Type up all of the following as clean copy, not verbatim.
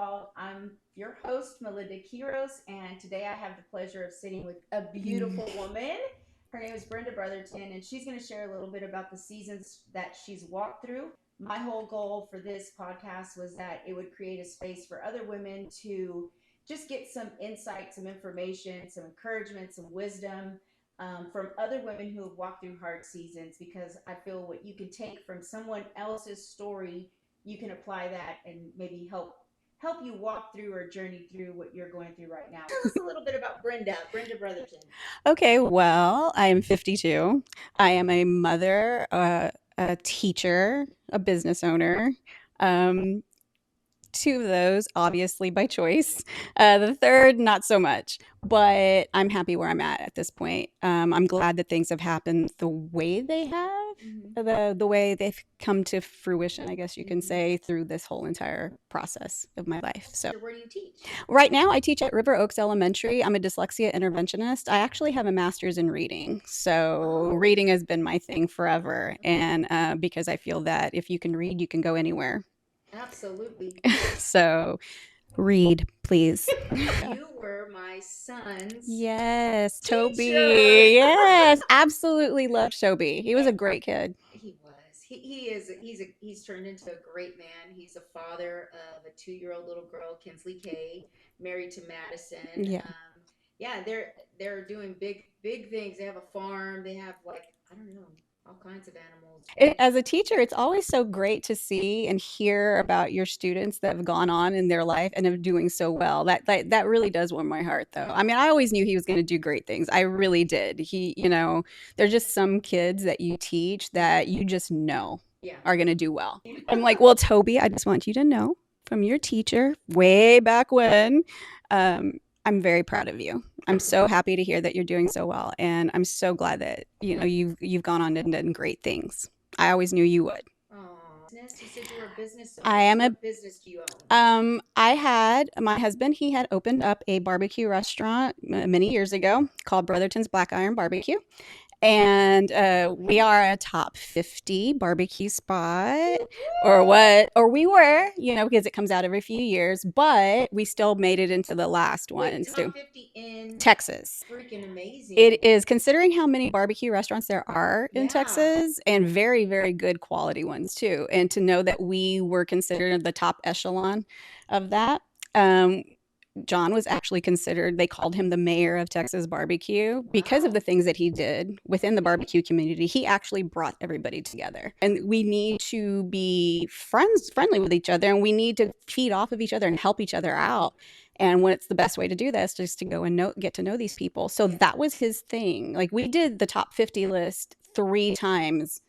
called. I'm your host, Melinda Kiros, and today I have the pleasure of sitting with a beautiful woman. Her name is Brenda Brotherton, and she's going to share a little bit about the seasons that she's walked through. My whole goal for this podcast was that it would create a space for other women to just get some insight, some information, some encouragement, some wisdom from other women who have walked through hard seasons, because I feel what you can take from someone else's story, you can apply that and maybe help you walk through or journey through what you're going through right now. Tell us a little bit about Brenda Brotherton. Okay, well, I am 52. I am a mother, a teacher, a business owner. Um, Two of those, obviously, by choice. The third, not so much, but I'm happy where I'm at this point. I'm glad that things have happened the way they have, Mm-hmm. the way they've come to fruition, I guess you can Mm-hmm. say, through this whole entire process of my life. So So where do you teach? right now, I teach at River Oaks Elementary. I'm a dyslexia interventionist. I actually have a master's in reading. So, Oh, reading has been my thing forever. And because I feel that if you can read, you can go anywhere. absolutely. So, read, please. You were my son's Yes, teacher. Toby. Yes, absolutely loved Toby. He was a great kid. He was. He is. He's turned into a great man. He's a father of a 2-year-old little girl, Kinsley Kay, married to Madison. Yeah. Yeah, they're doing big things. They have a farm. They have, like, I don't know, all kinds of animals. As a teacher, it's always so great to see and hear about your students that have gone on in their life and are doing so well. That really does warm my heart, though. I mean, I always knew he was going to do great things. I really did. There's just some kids that you teach that you just know Yeah. are going to do well. I'm like, well, Toby, I just want you to know from your teacher way back when, um, I'm very proud of you. I'm so happy to hear that you're doing so well, and I'm so glad that you've gone on and done great things. I always knew you would. Oh, business. You said you were a business I owner. So am a what business do you own? I had my husband, he had opened up a barbecue restaurant many years ago called Brotherton's Black Iron Barbecue. And we are a top 50 barbecue spot, or what, or we were, because it comes out every few years, but we still made it into the last Wait, one. So, top 50 in Texas. freaking amazing. It is, considering how many barbecue restaurants there are in Yeah. Texas, and very, very good quality ones too. And to know that we were considered the top echelon of that. Um, John was actually considered, they called him the mayor of Texas barbecue because of Wow. the things that he did within the barbecue community. He actually brought everybody together. And we need to be friendly with each other, and we need to feed off of each other and help each other out. And when it's the best way to do this, just to go and get to know these people. So Yeah. that was his thing. Like, we did the top 50 list 3 times.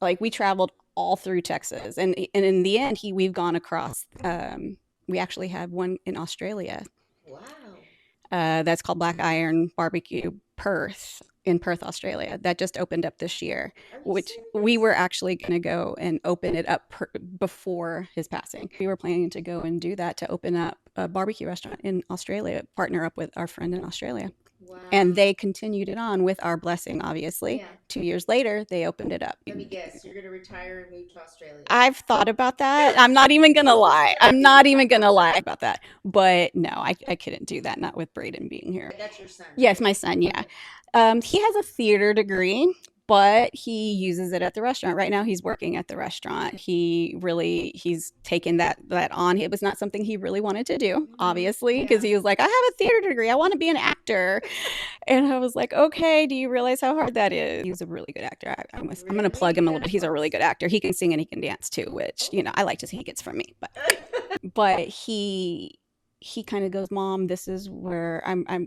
Like, we traveled all through Texas, and in the end, we've gone across. We actually have one in Australia. Wow. That's called Black Iron Barbecue Perth in Perth, Australia. That just opened up this year, Are you which we serious? were actually going to go and open it up before his passing. We were planning to go and do that, to open up a barbecue restaurant in Australia, partner up with our friend in Australia. And Wow. they continued it on with our blessing, obviously. Yeah. 2 years later, they opened it up. Let me guess. You're going to retire and move to Australia. I've thought about that. I'm not even gonna lie. I'm not even gonna lie about that. But no, I couldn't do that. Not with Braden being here. That's your son, Yes, right? my son. Yeah, Okay. he has a theater degree, but he uses it at the restaurant. Right now, he's working at the restaurant. He's taken that on. It was not something he really wanted to do, Mm-hmm. obviously, because Yeah. he was like, I have a theater degree. I want to be an actor. And I was like, okay, do you realize how hard that is? He's a really good actor. I'm going to plug Really? him a You little got bit. to He's a plug really us good actor. He can sing and he can dance too, which, in. I like to see he gets from me. But he kind of goes, Mom, this is where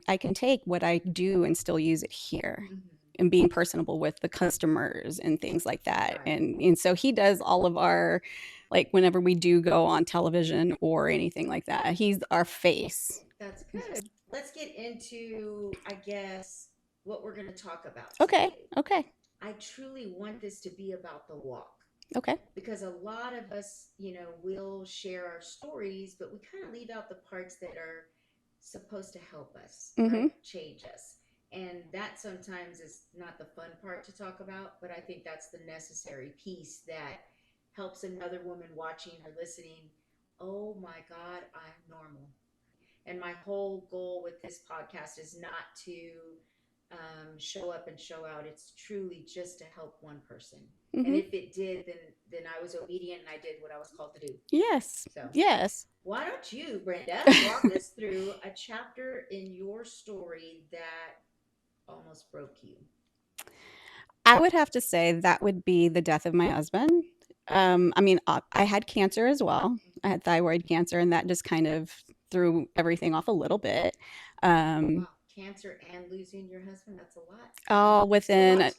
I can take what I do and still use it here. Mm-hmm. And being personable with the customers and things like that. Right. And so he does all of our, like, whenever we do go on television or anything like that, he's our face. That's good. Let's get into, I guess, what we're going to talk about Okay. today. Okay. I truly want this to be about the walk, Okay. because a lot of us, will share our stories, but we kind of leave out the parts that are supposed to help us, Mm-hmm. right? Change us. And that sometimes is not the fun part to talk about, but I think that's the necessary piece that helps another woman watching or listening. Oh my God, I'm normal. And my whole goal with this podcast is not to show up and show out. It's truly just to help one person. And Mm-hmm. if it did, then I was obedient and I did what I was called to do. Yes. So Yes. why don't you, Brenda, walk us through a chapter in your story that almost broke you? I would have to say that would be the death of my husband. I mean, I had cancer as well. I had thyroid cancer, and that just kind of threw everything off a little bit. Wow, cancer and losing your husband, that's a lot. All within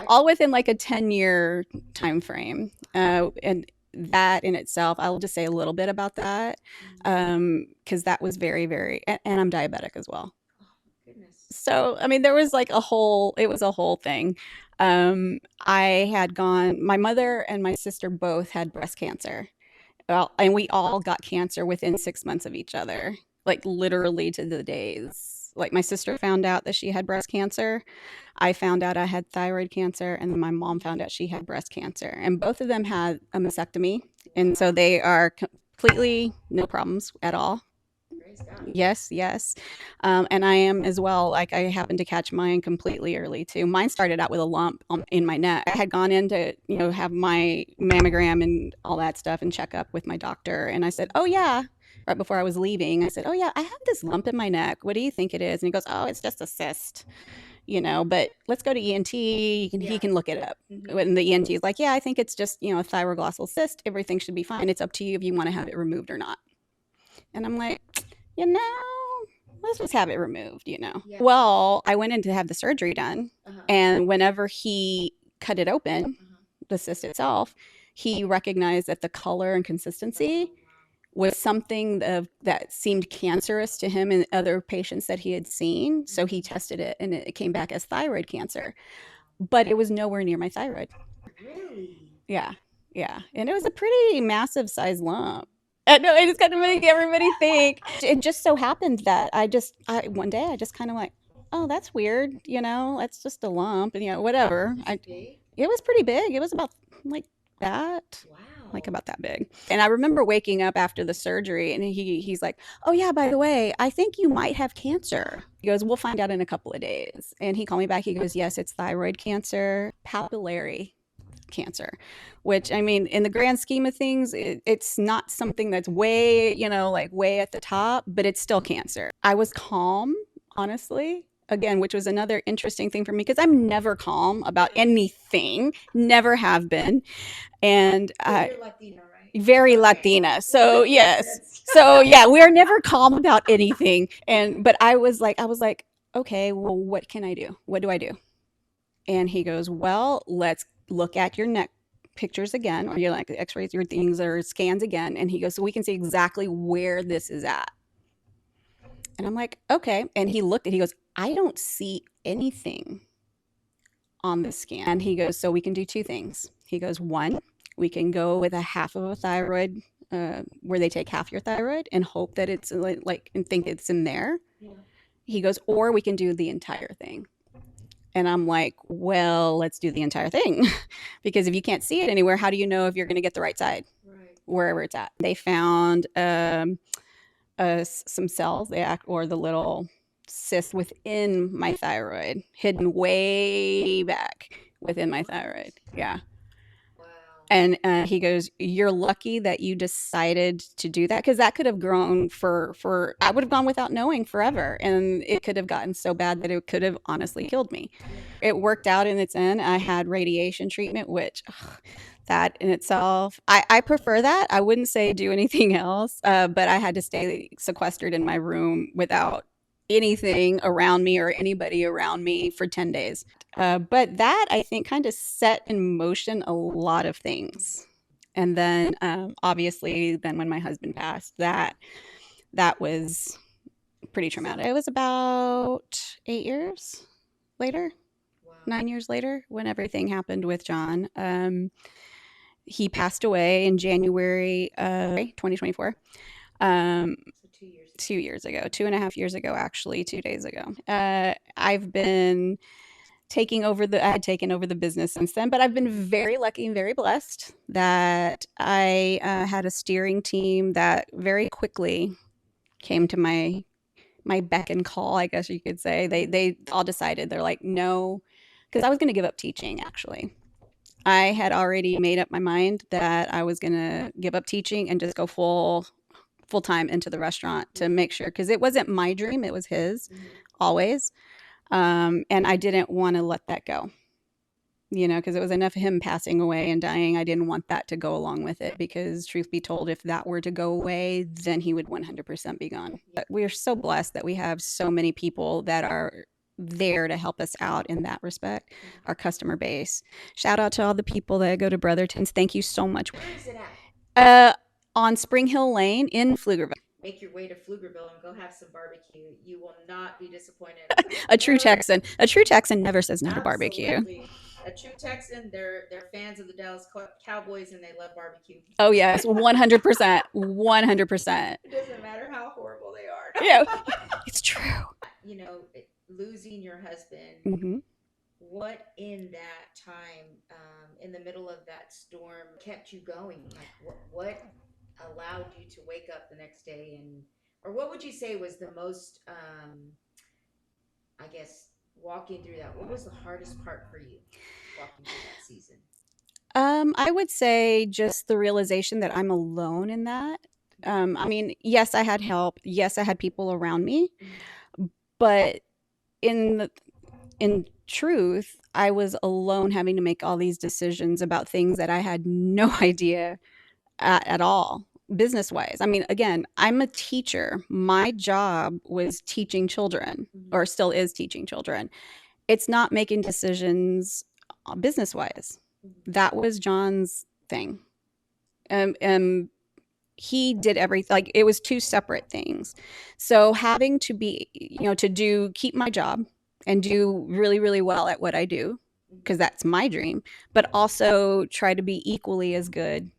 all within like a 10-year time frame. And that in itself, I'll just say a little bit about that, because that was very, very, and I'm diabetic as well. Oh, goodness. So, I mean, there was like it was a whole thing. I had gone, my mother and my sister both had breast cancer. Well, and we all got cancer within 6 months of each other, like literally to the days. Like my sister found out that she had breast cancer. I found out I had thyroid cancer, and then my mom found out she had breast cancer. And both of them had a mastectomy. And so they are completely no problems at all. Praise God. Yes, yes. And I am as well. Like I happened to catch mine completely early too. Mine started out with a lump in my neck. I had gone in to, have my mammogram and all that stuff and check up with my doctor. And I said, oh yeah, right before I was leaving, I said, oh yeah, I have this lump in my neck. What do you think it is? And he goes, oh, it's just a cyst. But let's go to ENT. He can look it up. When the ENT is like, yeah, I think it's just, a thyroglossal cyst. Everything should be fine. It's up to you if you want to have it removed or not. And I'm like, let's just have it removed. Yeah. Well, I went in to have the surgery done. And whenever he cut it open, the cyst itself, he recognized that the color and consistency was something that seemed cancerous to him and other patients that he had seen. So he tested it, and it came back as thyroid cancer. But it was nowhere near my thyroid. Really? Yeah. Yeah. And it was a pretty massive size lump. No, it just kind of make everybody think. It just so happened that one day I just kind of like, oh, that's weird. That's just a lump, and whatever. It was pretty big. It was about like that. Wow. Like about that big. And I remember waking up after the surgery, and he's like, oh yeah, by the way, I think you might have cancer. He goes, we'll find out in a couple of days. And he called me back. He goes, yes, it's thyroid cancer, papillary cancer, which, I mean, in the grand scheme of things, it's not something that's way, way at the top, but it's still cancer. I was calm, honestly, again, which was another interesting thing for me because I'm never calm about anything, never have been. And you're Latina, right? Very Latina. So yes. So yeah, we are never calm about anything. But I was like, okay, well, what can I do? What do I do? And he goes, well, let's look at your neck pictures again, or your like x-rays, your things or scans again. And he goes, so we can see exactly where this is at. And I'm like, okay. And he goes, I don't see anything on the scan. And he goes, so we can do two things. He goes, one, we can go with a half of a thyroid, where they take half your thyroid and hope that it's like and think it's in there. Yeah. He goes, or we can do the entire thing. And I'm like, well, let's do the entire thing. Because if you can't see it anywhere, how do you know if you're going to get the right side? Right. Wherever it's at. They found some cells, or the little cyst within my thyroid, hidden way back within my thyroid. Yeah. Wow. And he goes, you're lucky that you decided to do that, because that could have grown for I would have gone without knowing forever, and it could have gotten so bad that it could have honestly killed me. It worked out in its end. I had radiation treatment, which that in itself, I prefer that. I wouldn't say do anything else, but I had to stay sequestered in my room without anything around me or anybody around me for 10 days. But that, I think, kind of set in motion a lot of things. And then obviously then when my husband passed, that was pretty traumatic. It was about 8 years later. Wow. 9 years later, when everything happened with John. He passed away in January 2024. So 2 years. 2 years ago, 2.5 years ago, actually, 2 days ago. I've been I had taken over the business since then, but I've been very lucky and very blessed that I had a steering team that very quickly came to my beck and call, I guess you could say. They all decided, they're like, no, because I was going to give up teaching actually. I had already made up my mind that I was going to give up teaching and just go full time into the restaurant to make sure, because it wasn't my dream, it was his always. And I didn't want to let that go, because it was enough of him passing away and dying. I didn't want that to go along with it, because truth be told, if that were to go away, then he would 100% be gone. But we are so blessed that we have so many people that are there to help us out in that respect, our customer base. Shout out to all the people that go to Brotherton's. Thank you so much. Where is it at? On Spring Hill Lane in Pflugerville. Make your way to Pflugerville and go have some barbecue. You will not be disappointed. A true Texan never says no to barbecue. Absolutely. A true Texan, they're fans of the Dallas Cowboys and they love barbecue. Oh yes, 100%, 100%. It doesn't matter how horrible they are. Yeah, it's true. Losing your husband. Mm-hmm. What in that time, in the middle of that storm, kept you going? Like what allowed you to wake up the next day, or what would you say was the most, I guess, walking through that? What was the hardest part for you walking through that season? I would say just the realization that I'm alone in that. I mean, yes, I had help. Yes, I had people around me, but in truth, I was alone, having to make all these decisions about things that I had no idea at all, business wise. I mean, again, I'm a teacher. My job was teaching children, or still is teaching children. It's not making decisions business wise. That was John's thing. He did everything. Like, it was two separate things. So having to be, keep my job and do really, really well at what I do, because that's my dream, but also try to be equally as good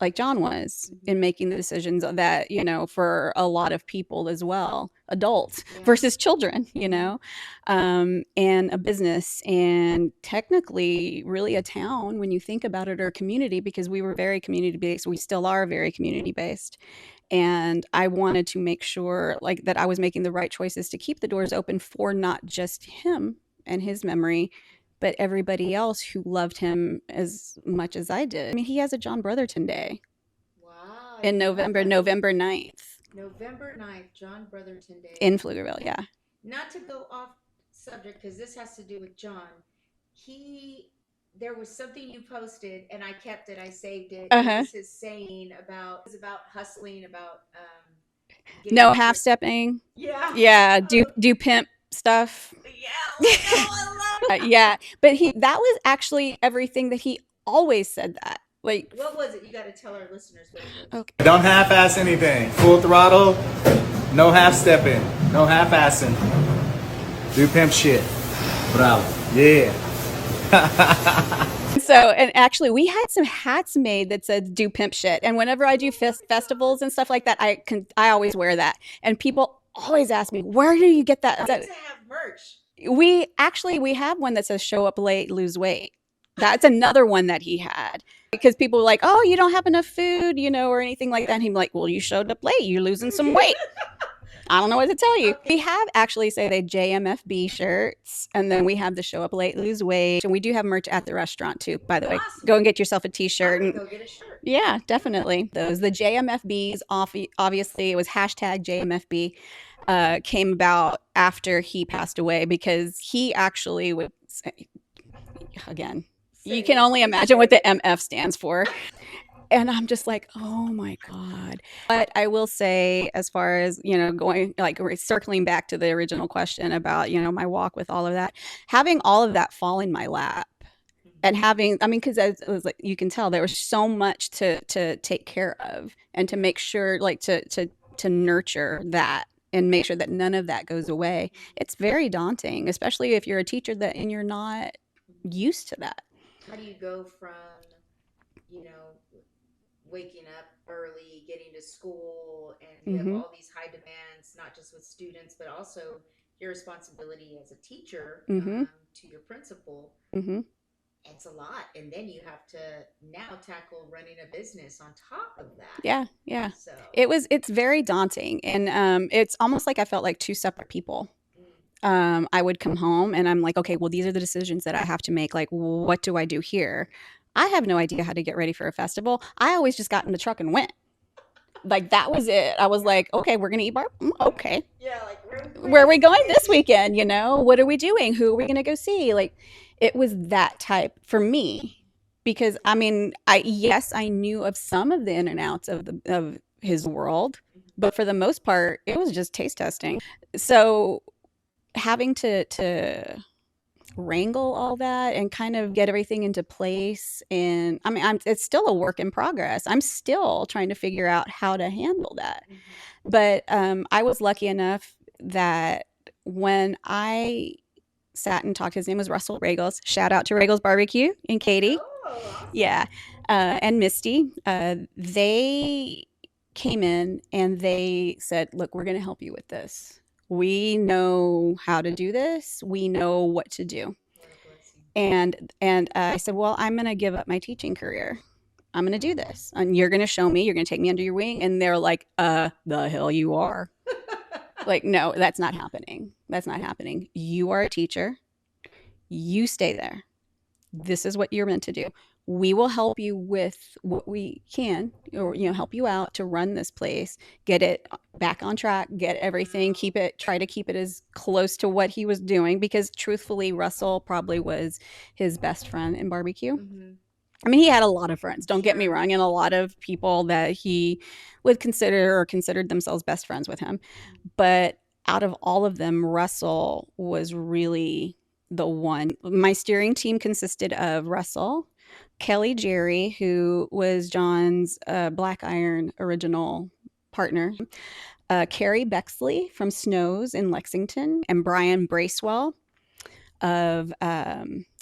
like John was in making the decisions that, for a lot of people as well, adults versus children, and a business, and technically really a town when you think about it, or a community, because we were very community based. We still are very community based. And I wanted to make sure like that I was making the right choices to keep the doors open for not just him and his memory, but everybody else who loved him as much as I did. I mean, he has a John Brotherton Day. Wow. In November 9th. November 9th, John Brotherton Day. In Pflugerville, yeah. Not to go off subject, because this has to do with John. There was something you posted, and I kept it. I saved it. It was his saying about hustling, about no half stepping. Yeah. Do pimp stuff. Yeah. I love it. Yeah, but that was actually everything that he always said that. Like, what was it? You got to tell our listeners what it was. Okay. Don't half-ass anything. Full throttle. No half-stepping. No half-assing. Do pimp shit. Bravo. Yeah. So, and actually, we had some hats made that said "Do pimp shit," and whenever I do festivals and stuff like that, I always wear that, and people always ask me, "Where do you get that?" I need to have merch. We have one that says "Show up late, lose weight." That's another one that he had, because people were like, "Oh, you don't have enough food, or anything like that." And he's like, "Well, you showed up late. You're losing some weight." I don't know what to tell you. We have actually say the JMFB shirts, and then we have the show up late, lose weight. And we do have merch at the restaurant too, by the way. Go and get yourself a t-shirt. And go get a shirt. Yeah, definitely. The JMFBs, obviously it was hashtag JMFB, came about after he passed away, because he actually would say, again, you can only imagine what the MF stands for. And I'm just like, oh my God. But I will say, as far as, going, like, circling back to the original question about, my walk with all of that, having all of that fall in my lap, and because it was like, you can tell there was so much to take care of, and to make sure, like, to nurture that, and make sure that none of that goes away. It's very daunting, especially if you're a teacher and you're not used to that. How do you go from, waking up early, getting to school, and you have all these high demands, not just with students, but also your responsibility as a teacher, to your principal. it's a lot. And then you have to now tackle running a business on top of that. Yeah. So It's very daunting. And it's almost like I felt like two separate people. I would come home and I'm like, okay, well, these are the decisions that I have to make. Like, what do I do here? I have no idea how to get ready for a festival. I always just got in the truck and went. Like, that was it. I was like, okay, we're going to eat okay. yeah, like Where are we going this weekend? You know, what are we doing? Who are we going to go see? Like, it was that type for me. Because I mean, yes, I knew of some of the in and outs of his world, but for the most part, it was just taste testing. So having to wrangle all that and kind of get everything into place, and I mean, it's still a work in progress. I'm still trying to figure out how to handle that. But I was lucky enough that when I sat and talked, his name was Russell Regals. Shout out to Regals Barbecue and Katie. awesome. Yeah. And Misty. They came in and they said, look, we're going to help you with this. We know how to do this. We know what to do. What a blessing. And I said, well, I'm going to give up my teaching career. I'm going to do this. And you're going to show me. You're going to take me under your wing. And they're like, the hell you are. Like, no, that's not happening. That's not happening. You are a teacher. You stay there. This is what you're meant to do. We will help you with what we can, or, you know, help you out to run this place, get it back on track, get everything, try to keep it as close to what he was doing, because truthfully, Russell probably was his best friend in barbecue. I mean, he had a lot of friends, don't get me wrong, and a lot of people that he would consider or considered themselves best friends with him. But out of all of them, Russell was really the one. My steering team consisted of Russell, Kelly Jerry, who was John's Black Iron original partner, Carrie Bexley from Snow's in Lexington, and Brian Bracewell of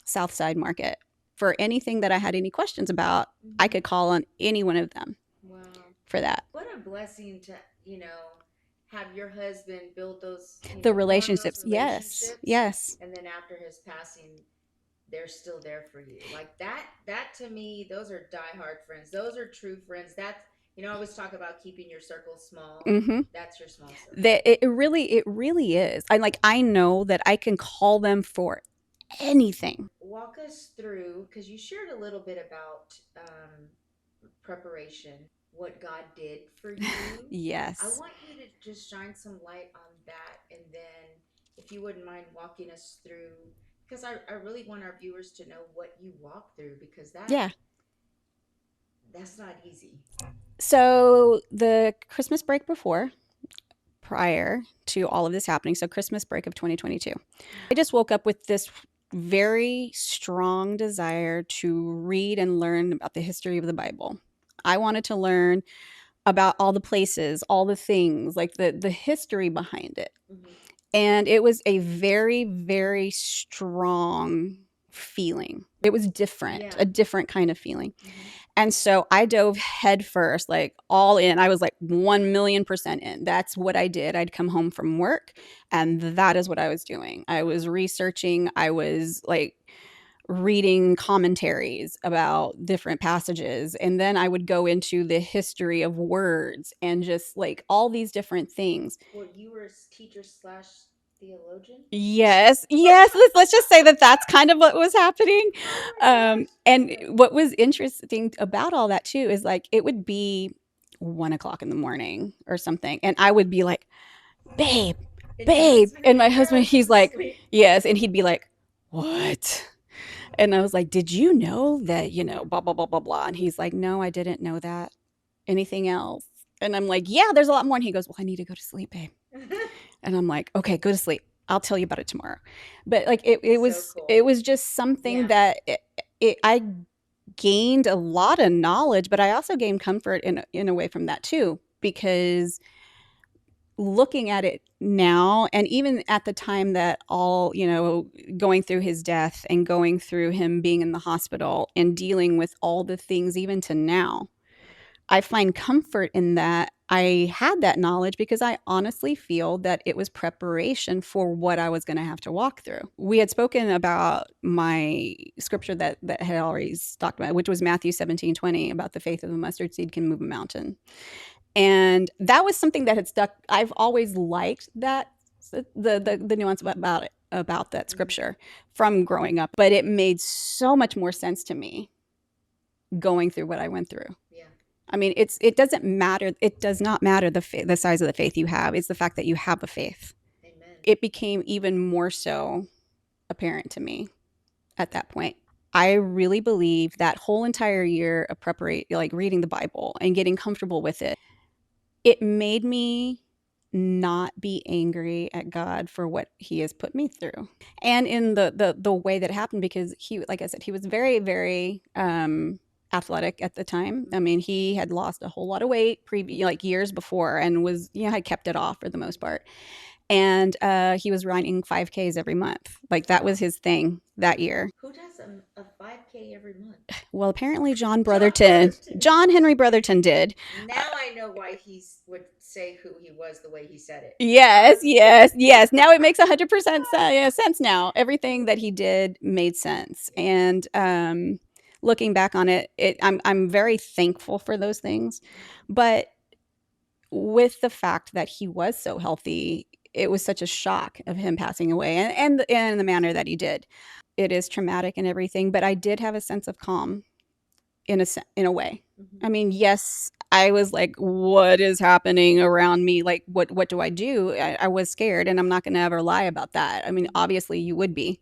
Southside Market. For anything that I had any questions about, I could call on any one of them. Wow. For that. What a blessing to, have your husband build those The relationships. Yes. And then after his passing, they're still there for you. Like that to me, those are diehard friends. Those are true friends. That's, I always talk about keeping your circle small. That's your small circle. It really is. I know that I can call them for anything. Walk us through, because you shared a little bit about preparation, what God did for you. Yes. I want you to just shine some light on that, and then if you wouldn't mind walking us through, because I really want our viewers to know what you walked through, because that's not easy. So the Christmas break prior to all of this happening, so Christmas break of 2022, I just woke up with this very strong desire to read and learn about the history of the Bible. I wanted to learn about all the places, all the things, like the history behind it. And it was a very, very strong feeling. It was different, a different kind of feeling. And so I dove headfirst, like all in. I was like 1,000,000% in. That's what I did. I'd come home from work, and that is what I was doing. I was researching. I was like reading commentaries about different passages. And then I would go into the history of words and just like all these different things. Well, you were a teacher / theologian? Yes. Let's just say that that's kind of what was happening. And what was interesting about all that too is like it would be 1:00 in the morning or something, and I would be like, babe, and my husband, he's like, yes, and he'd be like, what? And I was like, did you know that, blah, blah, blah, blah, blah. And he's like, no, I didn't know that. Anything else? And I'm like, yeah, there's a lot more. And he goes, well, I need to go to sleep, babe. And I'm like, okay, go to sleep. I'll tell you about it tomorrow. But like, it was, so cool. It was just something that I gained a lot of knowledge, but I also gained comfort in a way from that too, because looking at it now, and even at the time that all, going through his death and going through him being in the hospital and dealing with all the things, even to now, I find comfort in that I had that knowledge because I honestly feel that it was preparation for what I was going to have to walk through. We had spoken about my scripture that had already talked about, which was Matthew 17:20, about the faith of a mustard seed can move a mountain. And that was something that had stuck. I've always liked that, the nuance about that scripture from growing up, but it made so much more sense to me going through what I went through. Yeah. I mean, it doesn't matter. It does not matter the size of the faith you have. It's the fact that you have a faith. Amen. It became even more so apparent to me at that point. I really believe that whole entire year of preparation, like reading the Bible and getting comfortable with it, it made me not be angry at God for what he has put me through. And in the way that it happened, because he, like I said, he was very, very athletic at the time. I mean, he had lost a whole lot of weight like years before, and was, had kept it off for the most part. And he was running 5Ks every month. Like that was his thing that year. Who does a 5K every month? Well, apparently John Henry Brotherton did. Now I know why he would say who he was the way he said it. Yes. Now it makes 100% sense now. Everything that he did made sense. And looking back on it, I'm very thankful for those things. But with the fact that he was so healthy, it was such a shock of him passing away, and in the manner that he did. It is traumatic and everything, but I did have a sense of calm in a way. I mean, yes, I was like, what is happening around me? Like, what do I do? I was scared, and I'm not going to ever lie about that. I mean, obviously you would be,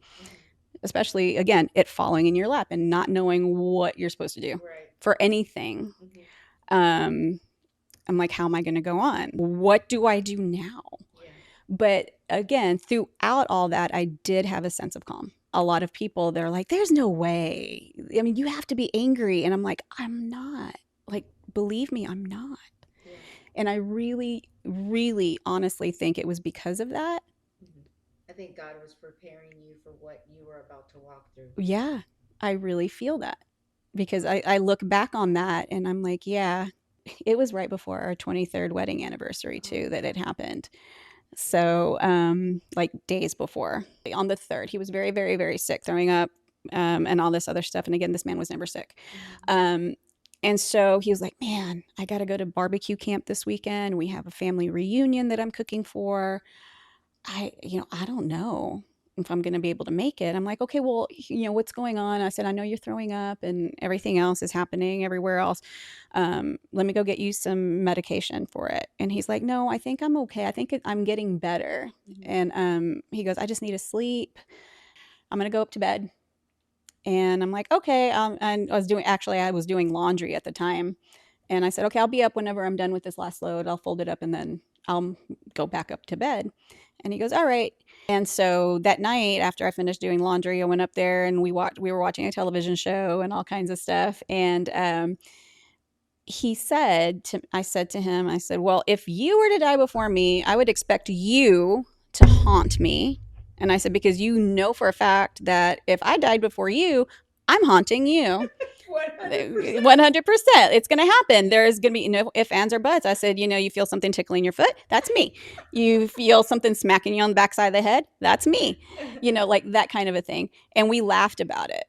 especially, again, it falling in your lap and not knowing what you're supposed to do for anything. I'm like, how am I going to go on? What do I do now? But again, throughout all that, I did have a sense of calm. A lot of people, they're like, there's no way. I mean, you have to be angry. And I'm like, I'm not. Like, believe me, I'm not. Yeah. And I really, really honestly think it was because of that. I think God was preparing you for what you were about to walk through. Yeah, I really feel that. Because I look back on that and I'm like, yeah, it was right before our 23rd wedding anniversary too that it happened. So like days before, on the 3rd, he was very, very, very sick, throwing up and all this other stuff. And again, this man was never sick. And so he was like, man, I got to go to barbecue camp this weekend. We have a family reunion that I'm cooking for. I don't know if I'm going to be able to make it. I'm like, okay, well, what's going on? I said, I know you're throwing up and everything else is happening everywhere else. Let me go get you some medication for it. And he's like, no, I think I'm okay. I think I'm getting better. And he goes, I just need to sleep. I'm going to go up to bed. And I'm like, okay. And I was doing laundry at the time. And I said, okay, I'll be up whenever I'm done with this last load. I'll fold it up and then I'll go back up to bed. And he goes, all right. And so that night after I finished doing laundry, I went up there and we were watching a television show and all kinds of stuff. And I said to him, well, if you were to die before me, I would expect you to haunt me. And I said, because you know for a fact that if I died before you, I'm haunting you. 100%. It's going to happen. There's going to be no ifs, ands, or buts. I said, you feel something tickling your foot? That's me. You feel something smacking you on the backside of the head? That's me. Like that kind of a thing. And we laughed about it,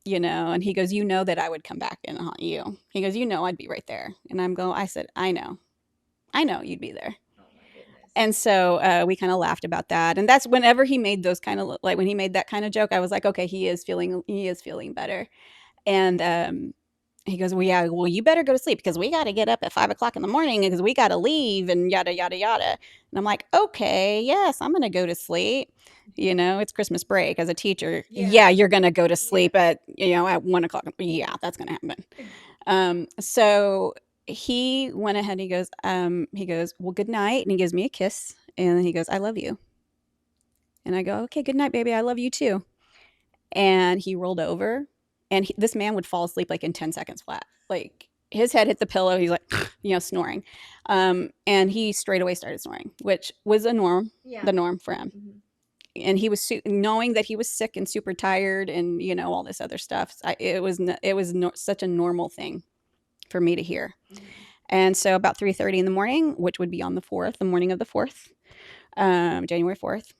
and he goes, that I would come back and haunt you. He goes, I'd be right there. And I said, I know you'd be there. And so we kind of laughed about that. And that's whenever he made those kind of, like when he made that kind of joke, I was like, okay, he is feeling better. And he goes, well, you better go to sleep because we got to get up at 5 o'clock in the morning because we got to leave and yada, yada, yada. And I'm like, okay, yes, I'm going to go to sleep. It's Christmas break as a teacher. Yeah, you're going to go to sleep at 1 o'clock. Yeah, that's going to happen. So he went ahead and he goes, well, good night. And he gives me a kiss. And he goes, I love you. And I go, okay, good night, baby. I love you too. And he rolled over. And this man would fall asleep like in 10 seconds flat. Like his head hit the pillow. He's like, snoring. And he straight away started snoring, which was the norm for him. And he was knowing that he was sick and super tired and, all this other stuff. It was such a normal thing for me to hear. And so about 3:30 in the morning, which would be on the 4th, the morning of the 4th, January 4th,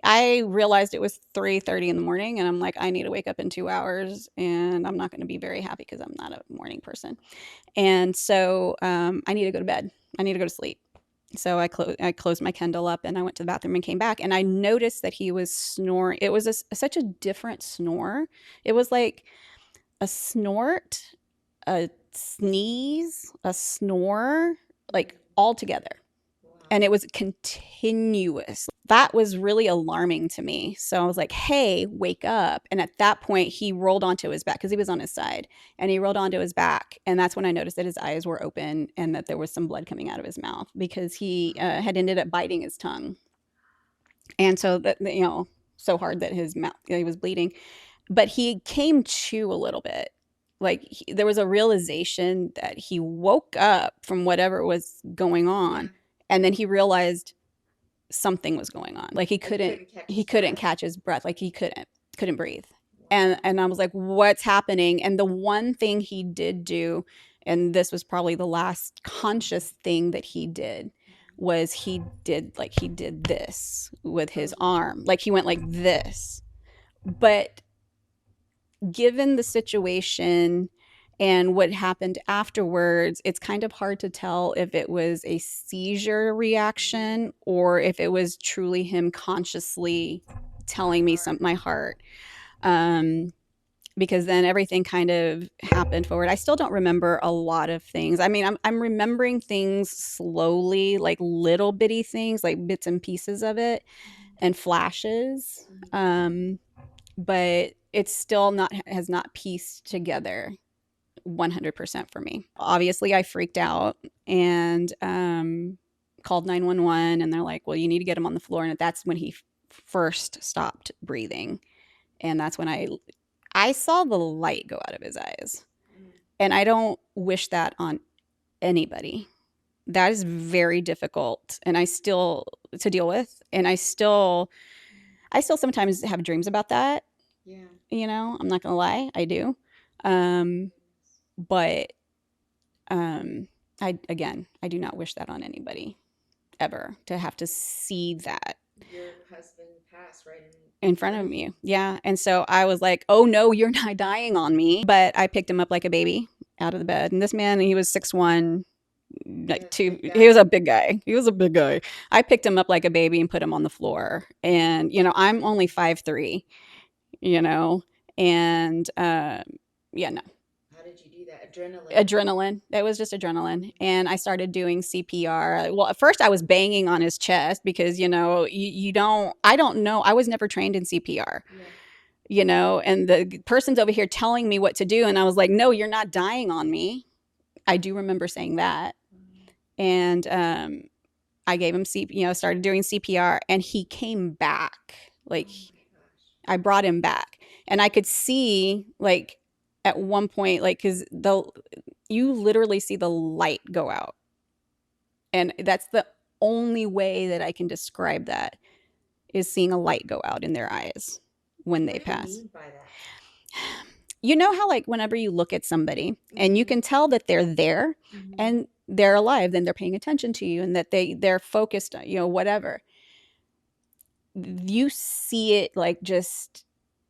I realized it was 3:30 in the morning, and I'm like, I need to wake up in 2 hours, and I'm not going to be very happy because I'm not a morning person. And so I need to go to bed. I need to go to sleep. So I closed my Kindle up, and I went to the bathroom and came back, and I noticed that he was snoring. It was such a different snore. It was like a snort, a sneeze, a snore, like all together. And it was continuous. That was really alarming to me. So I was like, hey, wake up. And at that point, he rolled onto his back because he was on his side, and he rolled onto his back. And that's when I noticed that his eyes were open and that there was some blood coming out of his mouth because he had ended up biting his tongue. And so that, so hard that his mouth, he was bleeding. But he came to a little bit. Like there was a realization that he woke up from whatever was going on. And then he realized something was going on. Like he couldn't catch his breath. Like he couldn't breathe. And I was like, what's happening? And the one thing he did do, and this was probably the last conscious thing that he did, was he did this with his arm. Like he went like this. But given the situation and what happened afterwards, it's kind of hard to tell if it was a seizure reaction or if it was truly him consciously telling me my heart. Because then everything kind of happened forward. I still don't remember a lot of things. I mean, I'm remembering things slowly, like little bitty things, like bits and pieces of it and flashes. But it's still has not pieced together 100% for me. Obviously, I freaked out and called 911, and they're like, well, you need to get him on the floor. And that's when he first stopped breathing. And that's when I saw the light go out of his eyes. And I don't wish that on anybody. That is very difficult and to deal with. And I still sometimes have dreams about that. Yeah. I'm not gonna lie, I do. But I do not wish that on anybody ever, to have to see that. Your husband passed right in front of me. Yeah. And so I was like, oh no, you're not dying on me. But I picked him up like a baby out of the bed. And this man, he was 6'1", he was a big guy. I picked him up like a baby and put him on the floor. And, I'm only 5'3", and yeah, no. How did you do that? Adrenaline. It was just adrenaline. And I started doing CPR. Well, at first I was banging on his chest because, I don't know. I was never trained in CPR, and the person's over here telling me what to do. And I was like, no, you're not dying on me. I do remember saying that. And I gave him started doing CPR, and he came back. Like I brought him back, and I could see like at one point, like, because you literally see the light go out, and that's the only way that I can describe that, is seeing a light go out in their eyes when they pass. What do you mean by that? You know how like whenever you look at somebody and you can tell that they're there and they're alive, then they're paying attention to you, and that they're focused on, whatever. You see it like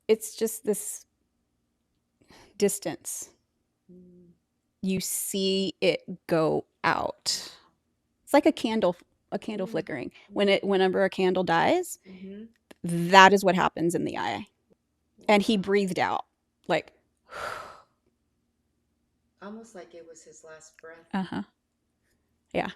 it's just this distance. You see it go out. It's like a candle flickering. Whenever a candle dies, that is what happens in the eye. And he breathed out like almost like it was his last breath. Yeah.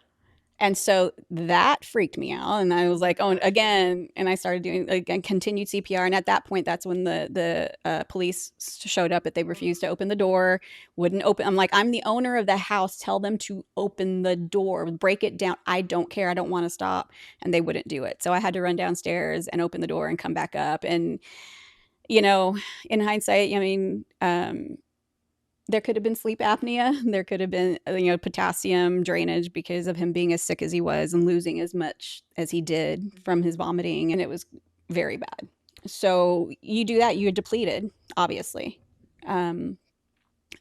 And so that freaked me out, and I was like, oh, again, and I started doing continued CPR. And at that point, that's when the police showed up, but they refused to open the door, wouldn't open. I'm like, I'm the owner of the house. Tell them to open the door, break it down. I don't care. I don't want to stop. And they wouldn't do it. So I had to run downstairs and open the door and come back up. And, in hindsight, I mean, there could have been sleep apnea. There could have been, potassium drainage because of him being as sick as he was and losing as much as he did from his vomiting. And it was very bad. So you do that, you're depleted, obviously.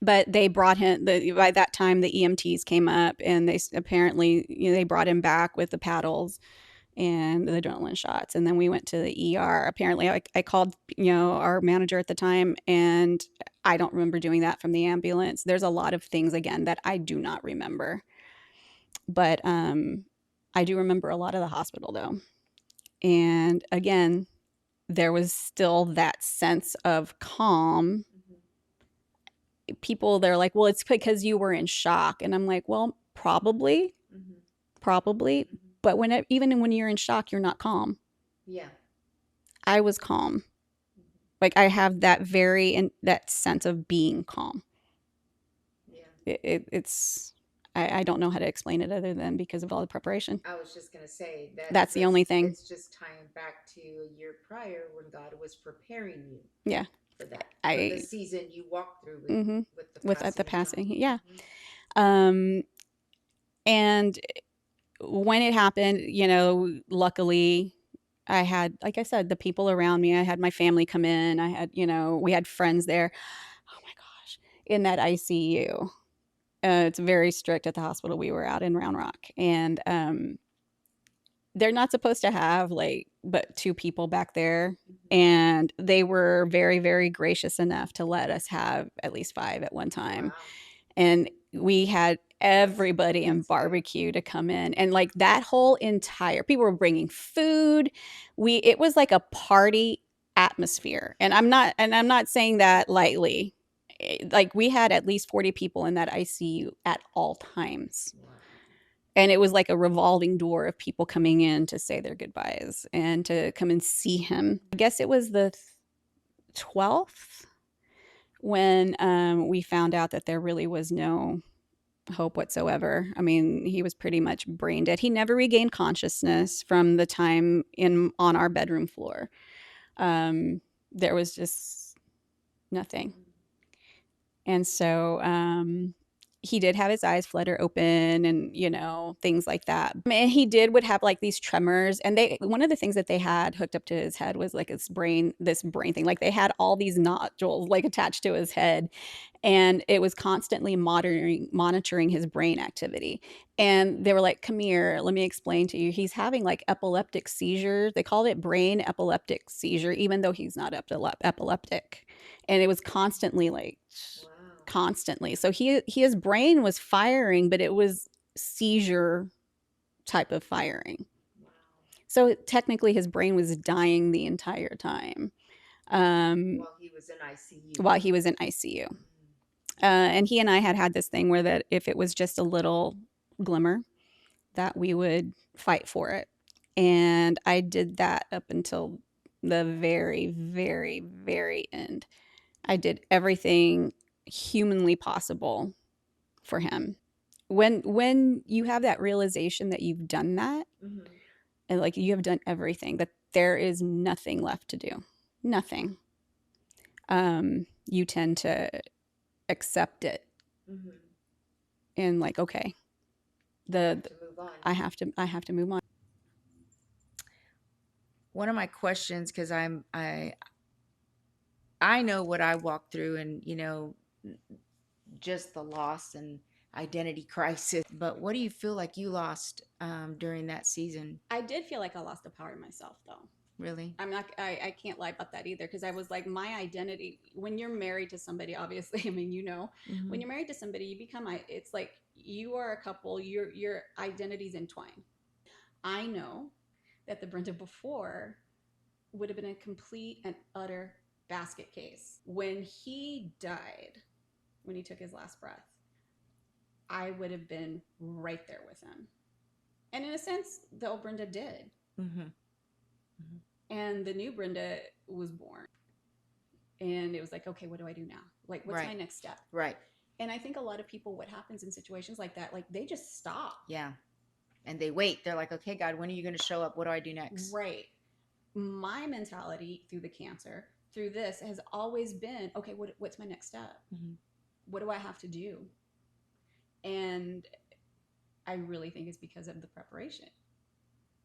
But they brought him, by that time, the EMTs came up and they apparently, they brought him back with the paddles and the adrenaline shots. And then we went to the ER. Apparently, I called, our manager at the time, and I don't remember doing that from the ambulance. There's a lot of things, again, that I do not remember. But I do remember a lot of the hospital, though. And again, there was still that sense of calm. People, they're like, well, it's because you were in shock. And I'm like, well, probably. But even when you're in shock, you're not calm. Yeah. I was calm. Like, I have that that sense of being calm. Yeah. It's I don't know how to explain it other than because of all the preparation. I was just going to say that's the only thing. It's just tying back to a year prior when God was preparing you. Yeah. For that. For the season you walked through with the passing. Yeah. Mm-hmm. And when it happened, luckily I had, like I said, the people around me. I had my family come in. I had, we had friends there. Oh my gosh. In that ICU. It's very strict at the hospital we were at in Round Rock. And they're not supposed to have but 2 people back there. And they were very, very gracious enough to let us have at least 5 at one time. Wow. And we had everybody in barbecue to come in, and that whole entire, people were bringing food. It was like a party atmosphere. And I'm not saying that lightly. We had at least 40 people in that ICU at all times. Wow. And it was like a revolving door of people coming in to say their goodbyes and to come and see him. I guess it was the 12th when we found out that there really was no hope whatsoever. I mean, he was pretty much brain dead. He never regained consciousness from the time on our bedroom floor. There was just nothing. And so he did have his eyes flutter open and, things like that. And he would have these tremors. And one of the things that they had hooked up to his head was this brain thing. They had all these nodules attached to his head. And it was constantly monitoring his brain activity. And they were like, come here, let me explain to you. He's having epileptic seizures. They called it brain epileptic seizure, even though he's not epileptic. And it was constantly wow. Constantly. So his brain was firing, but it was seizure type of firing. Wow. So technically his brain was dying the entire time. While he was in ICU. And he and I had this thing where that if it was just a little glimmer, that we would fight for it. And I did that up until the very, very, very end. I did everything humanly possible for him. When you have that realization that you've done that, mm-hmm. and you have done everything, that there is nothing left to do, nothing, you tend to accept it. Mm-hmm. And okay, I have to move on. One of my questions, because I know what I walked through, and just the loss and identity crisis. But what do you feel like you lost during that season? I did feel like I lost a part of myself, though. Really? I can't lie about that either, because I was my identity, when you're married to somebody, obviously, I mean, mm-hmm. when you're married to somebody, you become, it's you are a couple, your identities entwine. I know that the Brenda before would have been a complete and utter basket case. When he died, when he took his last breath, I would have been right there with him. And in a sense, the old Brenda did. Mm-hmm. Mm-hmm. And the new Brenda was born. And it was okay, what do I do now? What's my next step? Right. And I think a lot of people, what happens in situations like that, they just stop. Yeah. And they wait. They're like, okay, God, when are you going to show up? What do I do next? Right. My mentality through the cancer, through this, has always been, okay, what's my next step? Mm-hmm. What do I have to do? And I really think it's because of the preparation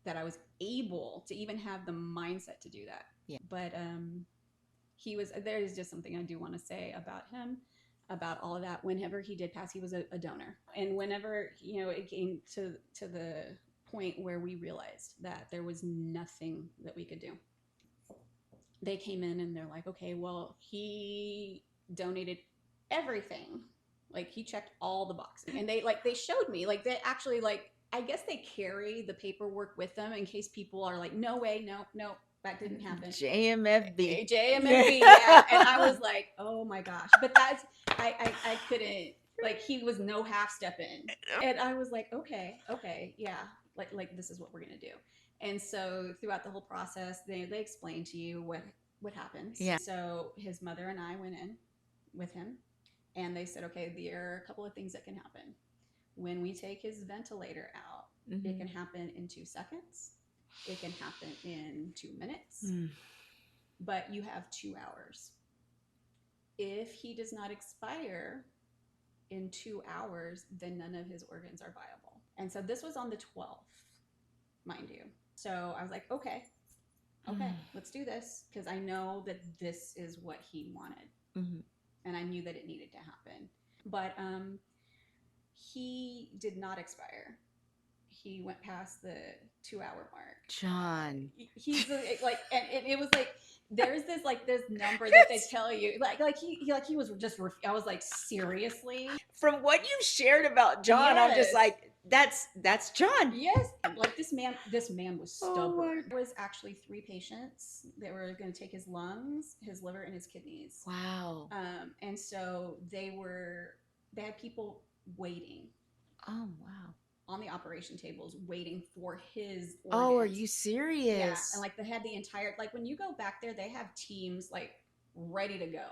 that I was able to even have the mindset to do that. Yeah. But there is just something I do want to say about him. about all of that. Whenever he did pass, he was a donor. And whenever, it came to the point where we realized that there was nothing that we could do, they came in and they're like, okay, well, he donated everything. Like, he checked all the boxes. And they showed me, like, they actually, like, I guess they carry the paperwork with them in case people are like, no way, no, that didn't happen. JMFB. Yeah. And I was like, oh my gosh. But that's, I couldn't, like, he was no half step in. And I was like, okay, yeah, like this is what we're gonna do. And so throughout the whole process, they explained to you what happens. Yeah. So his mother and I went in with him, and they said, okay, there are a couple of things that can happen. When we take his ventilator out, it can happen in 2 seconds. It can happen in 2 minutes. But you have 2 hours. If he does not expire in 2 hours, then none of his organs are viable. And so this was on the 12th, mind you. So I was like, okay, let's do this, because I know that this is what he wanted. And I knew that it needed to happen. But he did not expire. He went past the 2-hour mark. John. He's like, and it was like, there's this number that they tell you, like he was just, I was like, seriously? From what you've shared about John, I'm just like, that's John. Yes. Like, this man was stubborn. There was actually 3 patients that were going to take his lungs, his liver, and his kidneys. Wow. And so they had people waiting. Oh, wow. On the operation tables, waiting for his organs. Oh, are you serious? Yeah. And like, they had the entire, like, when you go back there, they have teams like ready to go.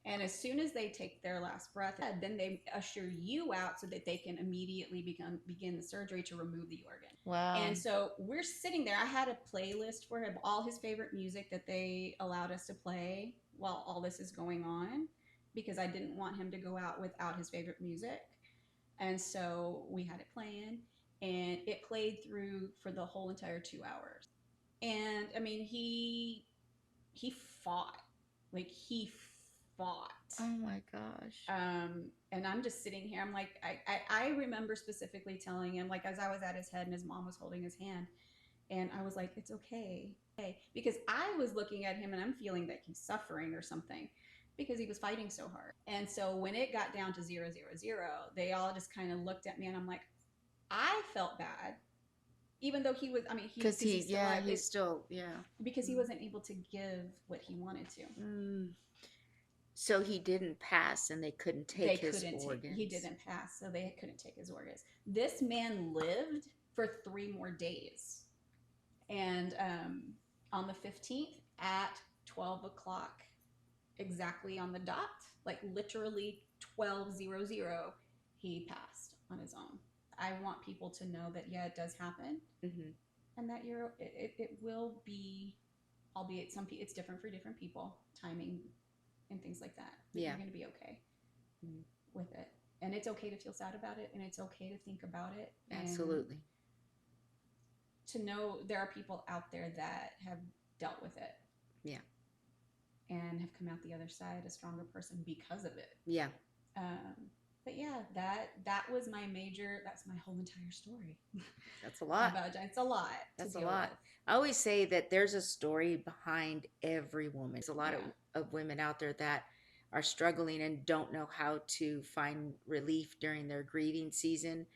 And as soon as they take their last breath, then they usher you out so that they can immediately begin the surgery to remove the organ. Wow. And so we're sitting there. I had a playlist for him, all his favorite music that they allowed us to play while all this is going on, because I didn't want him to go out without his favorite music. And so we had it playing, and it played through for the whole entire 2 hours. And I mean, he fought. Like, he fought. Oh my gosh. And I'm just sitting here. I'm like, I remember specifically telling him, like, as I was at his head and his mom was holding his hand, and I was like, it's okay. Because I was looking at him and I'm feeling that he's suffering or something, because he was fighting so hard. And so when it got down to 0, 0, 0, they all just kind of looked at me, and I'm like, I felt bad, even though he was, I mean, because he's still, because he wasn't able to give what he wanted to. So he didn't pass, and they couldn't take his organs. He didn't pass, so they couldn't take his organs. This man lived for 3 more days. And on the 15th at 12 o'clock, exactly on the dot, like literally 12:00, he passed on his own. I want people to know that, yeah, it does happen, and that it will be, albeit it's different for different people, timing and things like that. You're going to be okay with it, and it's okay to feel sad about it, and it's okay to think about it. Absolutely. To know there are people out there that have dealt with it. Yeah. And have come out the other side a stronger person because of it. Yeah. But yeah, that was that's my whole entire story. That's a lot. It's a lot. That's a lot. I always say that there's a story behind every woman. There's a lot of women out there that are struggling and don't know how to find relief during their grieving season.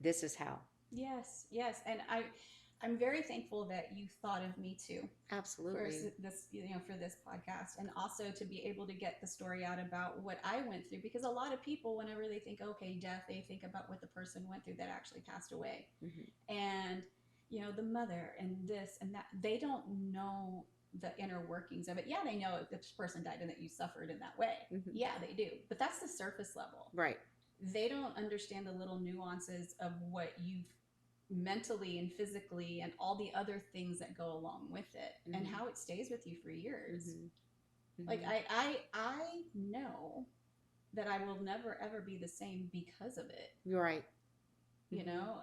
This is how. Yes. And I'm very thankful that you thought of me too. Absolutely. For this podcast, and also to be able to get the story out about what I went through, because a lot of people, whenever they think, okay, death, they think about what the person went through that actually passed away. And, the mother and this and that, they don't know the inner workings of it. Yeah, they know if this person died and that you suffered in that way. Yeah, they do. But that's the surface level. Right. They don't understand the little nuances of what you've mentally and physically and all the other things that go along with it, and how it stays with you for years. Like, I know that I will never ever be the same because of it. You're right.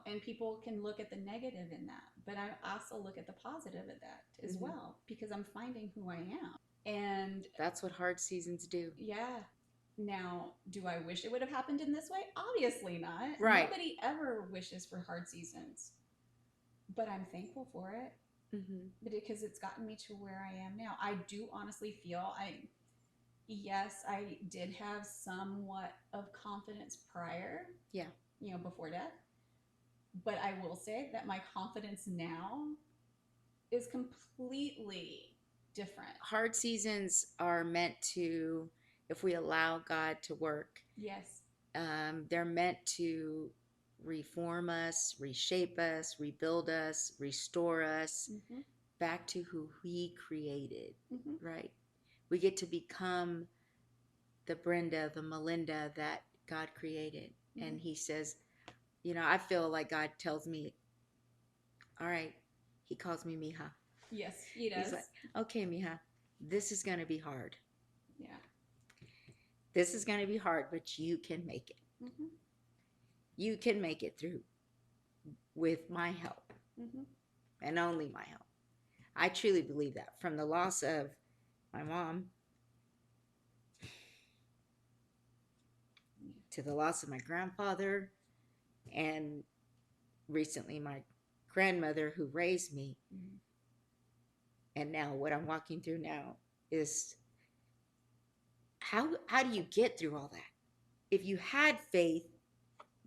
And people can look at the negative in that, but I also look at the positive of that as well, because I'm finding who I am. And that's what hard seasons do. Yeah. Now, do I wish it would have happened in this way? Obviously not. Right. Nobody ever wishes for hard seasons. But I'm thankful for it because it's gotten me to where I am now. I do honestly feel yes, I did have somewhat of confidence prior. Yeah. Before death. But I will say that my confidence now is completely different. Hard seasons are meant to, if we allow God to work, Yes. they're meant to reform us, reshape us, rebuild us, restore us back to who He created, right? We get to become the Brenda, the Melinda that God created. And He says, I feel like God tells me, all right, He calls me Mija. Yes, He does. He's like, okay, Mija, this is going to be hard. Yeah. This is going to be hard, but you can make it. You can make it through with my help and only my help. I truly believe that. From the loss of my mom to the loss of my grandfather and recently my grandmother who raised me. And now what I'm walking through now is how do you get through all that? If you had faith,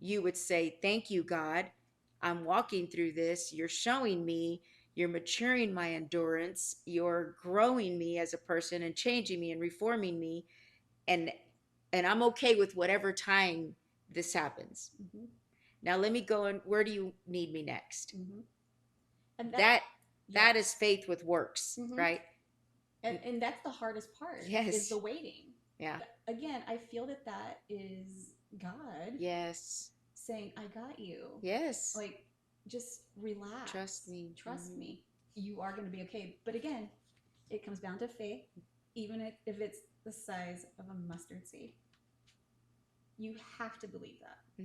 you would say, thank you, God. I'm walking through this. You're showing me, you're maturing my endurance. You're growing me as a person and changing me and reforming me. And I'm okay with whatever time this happens. Now let me go and where do you need me next? And that is faith with works, right? And that's the hardest part. Yes. Is the waiting. Yeah. But again, I feel that is God. Yes. Saying, I got you. Yes. Like, just relax. Trust me. Trust me. You are going to be okay. But again, it comes down to faith, even if it's the size of a mustard seed. You have to believe that.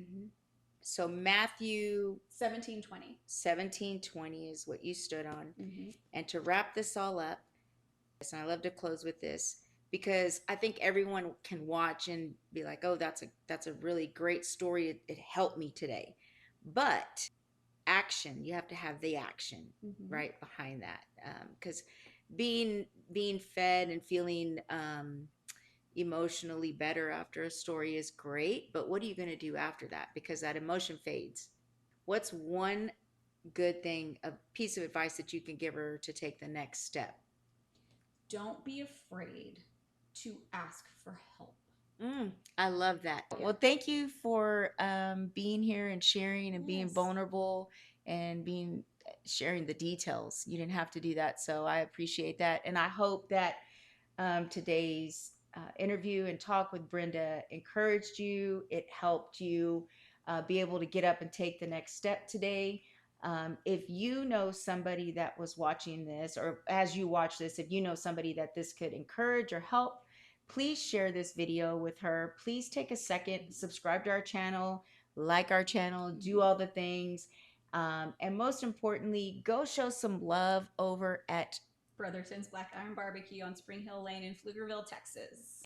So Matthew 17:20 is what you stood on. And to wrap this all up, and I love to close with this because I think everyone can watch and be like, oh, that's a really great story. It helped me today. But action, you have to have the action right behind that. Because being fed and feeling emotionally better after a story is great, but what are you going to do after that? Because that emotion fades. What's one good thing, a piece of advice that you can give her to take the next step? Don't be afraid to ask for help. I love that. Yeah. Well, thank you for being here and sharing and being vulnerable and sharing the details. You didn't have to do that, so I appreciate that. And I hope that today's interview and talk with Brenda encouraged you. It helped you be able to get up and take the next step today. If you know somebody that was watching this, or as you watch this, if you know somebody that this could encourage or help, please share this video with her. Please take a second, subscribe to our channel, like our channel, do all the things. And most importantly, go show some love over at Brotherton's Black Iron Barbecue on Spring Hill Lane in Pflugerville, Texas.